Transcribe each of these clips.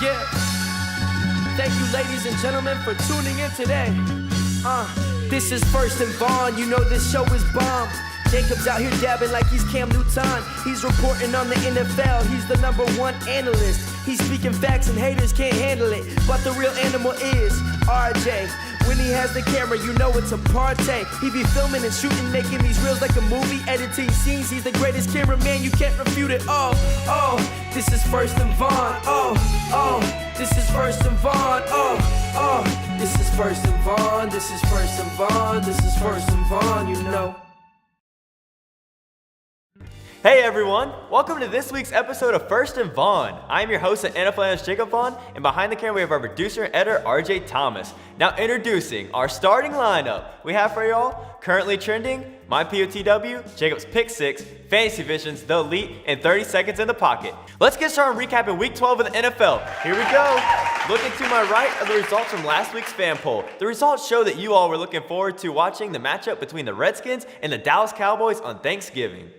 Yeah. Thank you, ladies and gentlemen, for tuning in today. This is First and Vaughan. You know this show is bomb. Jakob's out here dabbing like he's Cam Newton. He's reporting on the NFL. He's the #1 analyst. He's speaking facts and haters can't handle it. But the real animal is RJ. When he has the camera, you know it's a party. He be filming and shooting, making these reels like a movie, editing scenes. He's the greatest cameraman, you can't refute it. Oh, this is First and Vaughan. This is First and Vaughan. This is First and Vaughan. This is First and Vaughan. This is First and Vaughan, you know. Hey everyone, welcome to this week's episode of First and Vaughan. I am your host and NFL analyst Jacob Vaughan, and behind the camera we have our producer and editor RJ Thomas. Now introducing our starting lineup, we have for y'all currently trending, my POTW, Jacob's Pick 6, Fantasy Visions, The Elite, and 30 Seconds in the Pocket. Let's get started recapping Week 12 of the NFL. Here we go. Looking to my right are the results from last week's fan poll. The results show that you all were looking forward to watching the matchup between the Redskins and the Dallas Cowboys on Thanksgiving.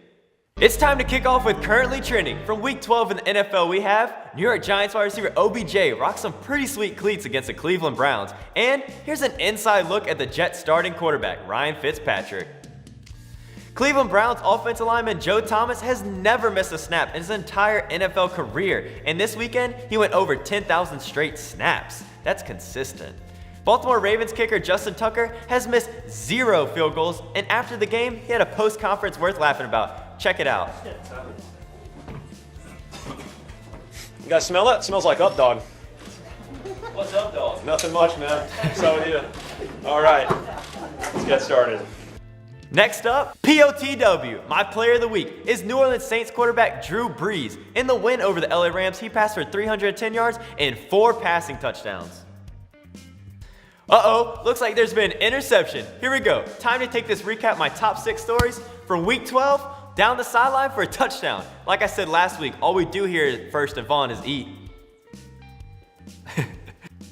It's time to kick off with currently trending. From Week 12 in the NFL, we have New York Giants wide receiver OBJ rock some pretty sweet cleats against the Cleveland Browns. And here's an inside look at the Jets starting quarterback, Ryan Fitzpatrick. Cleveland Browns offensive lineman Joe Thomas has never missed a snap in his entire NFL career. And this weekend, he went over 10,000 straight snaps. That's consistent. Baltimore Ravens kicker Justin Tucker has missed 0 field goals, and after the game, he had a post-conference worth laughing about. Check it out. You guys smell it? It smells like Up Dog. What's up, dog? Nothing much, man. So are you. All right, let's get started. Next up, POTW, my player of the week, is New Orleans Saints quarterback Drew Brees. In the win over the LA Rams, he passed for 310 yards and 4 passing touchdowns. Looks like there's been an interception. Here we go. Time to take this recap my top 6 stories from Week 12 down the sideline for a touchdown. Like I said last week, all we do here at First and Vaughan is eat.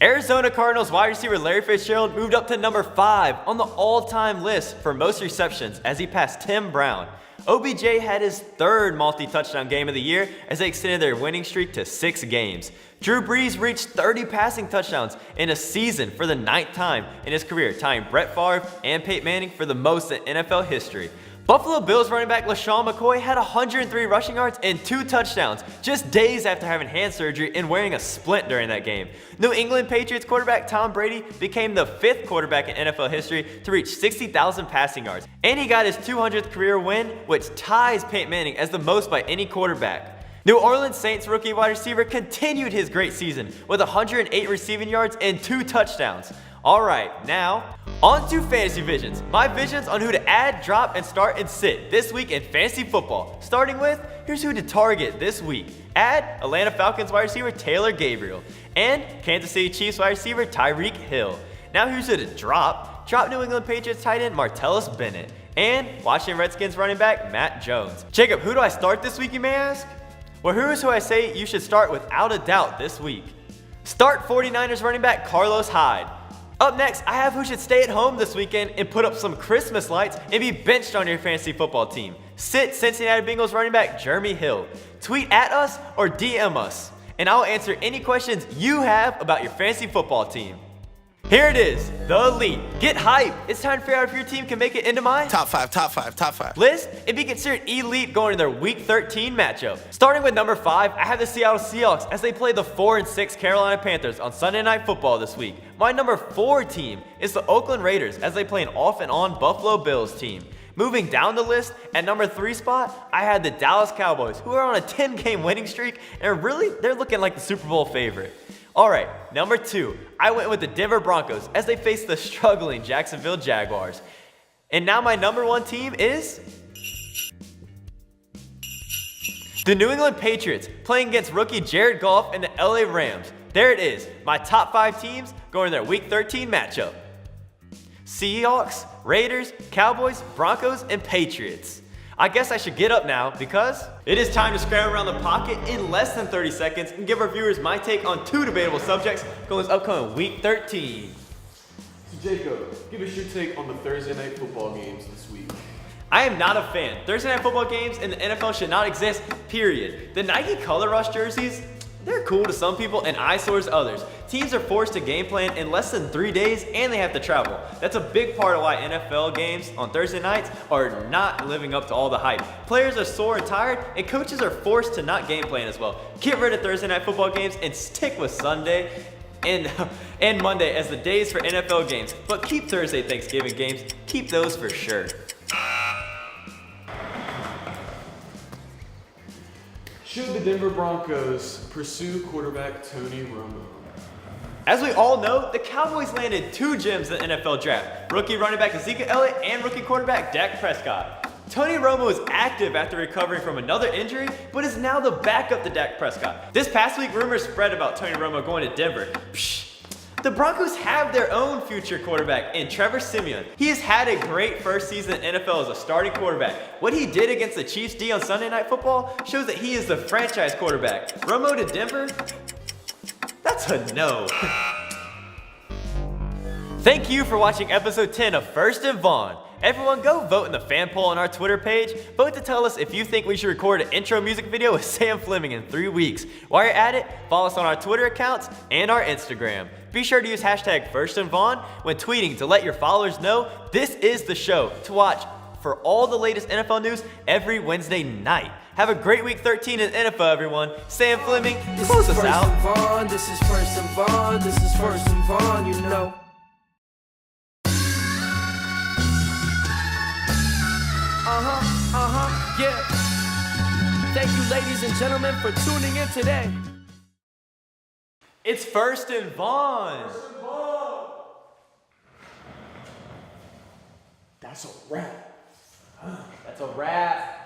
Arizona Cardinals wide receiver Larry Fitzgerald moved up to number 5 on the all-time list for most receptions as he passed Tim Brown. OBJ had his 3rd multi-touchdown game of the year as they extended their winning streak to 6 games. Drew Brees reached 30 passing touchdowns in a season for the 9th time in his career, tying Brett Favre and Peyton Manning for the most in NFL history. Buffalo Bills running back LaShawn McCoy had 103 rushing yards and 2 touchdowns just days after having hand surgery and wearing a splint during that game. New England Patriots quarterback Tom Brady became the 5th quarterback in NFL history to reach 60,000 passing yards. And he got his 200th career win, which ties Peyton Manning as the most by any quarterback. New Orleans Saints rookie wide receiver continued his great season with 108 receiving yards and 2 touchdowns. Alright, now, on to Fantasy Visions. My visions on who to add, drop, and start and sit this week in fantasy football. Starting with, here's who to target this week. Add Atlanta Falcons wide receiver Taylor Gabriel and Kansas City Chiefs wide receiver Tyreek Hill. Now here's who to drop. Drop New England Patriots tight end Martellus Bennett and Washington Redskins running back Matt Jones. Jacob, who do I start this week, you may ask? Well, here's who I say you should start without a doubt this week. Start 49ers running back Carlos Hyde. Up next, I have who should stay at home this weekend and put up some Christmas lights and be benched on your fantasy football team. Sit Cincinnati Bengals running back Jeremy Hill. Tweet at us or DM us, and I'll answer any questions you have about your fantasy football team. Here it is, the Elite. Get hype. It's time to figure out if your team can make it into my Top five. list and be considered elite going into their Week 13 matchup. Starting with number 5, I have the Seattle Seahawks as they play the 4-6 Carolina Panthers on Sunday Night Football this week. My number 4 team is the Oakland Raiders as they play an off and on Buffalo Bills team. Moving down the list, at number 3 spot, I had the Dallas Cowboys, who are on a 10-game winning streak and they're looking like the Super Bowl favorite. Alright, number 2, I went with the Denver Broncos as they face the struggling Jacksonville Jaguars. And now my number 1 team is the New England Patriots playing against rookie Jared Goff and the LA Rams. There it is, my top 5 teams going to their Week 13 matchup. Seahawks, Raiders, Cowboys, Broncos, and Patriots. I guess I should get up now because it is time to scramble around the pocket in less than 30 seconds and give our viewers my take on 2 debatable subjects going this upcoming Week 13. Jacob, give us your take on the Thursday night football games this week. I am not a fan. Thursday night football games in the NFL should not exist, period. The Nike Color Rush jerseys, They're cool to some people and eyesores to others. Teams are forced to game plan in less than 3 days and they have to travel. That's a big part of why NFL games on Thursday nights are not living up to all the hype. Players are sore and tired and coaches are forced to not game plan as well. Get rid of Thursday night football games and stick with Sunday and Monday as the days for NFL games. But keep Thursday Thanksgiving games. Keep those for sure. Should the Denver Broncos pursue quarterback Tony Romo? As we all know, the Cowboys landed 2 gems in the NFL draft. Rookie running back Ezekiel Elliott and rookie quarterback Dak Prescott. Tony Romo is active after recovering from another injury, but is now the backup to Dak Prescott. This past week, rumors spread about Tony Romo going to Denver. The Broncos have their own future quarterback in Trevor Siemian. He has had a great first season in the NFL as a starting quarterback. What he did against the Chiefs D on Sunday Night Football shows that he is the franchise quarterback. Romo to Denver? That's a no. Thank you for watching episode 10 of First and Vaughan. Everyone go vote in the fan poll on our Twitter page. Vote to tell us if you think we should record an intro music video with Sam Fleming in 3 weeks. While you're at it, follow us on our Twitter accounts and our Instagram. Be sure to use hashtag First and Vaughan when tweeting to let your followers know this is the show to watch for all the latest NFL news every Wednesday night. Have a great week 13 in NFL, everyone. Sam Fleming, close us out. Vaughan, this is First and Vaughan, this is First and Vaughan, you know. Yeah. Thank you, ladies and gentlemen, for tuning in today. It's First and Vaughan. That's a wrap. That's a wrap.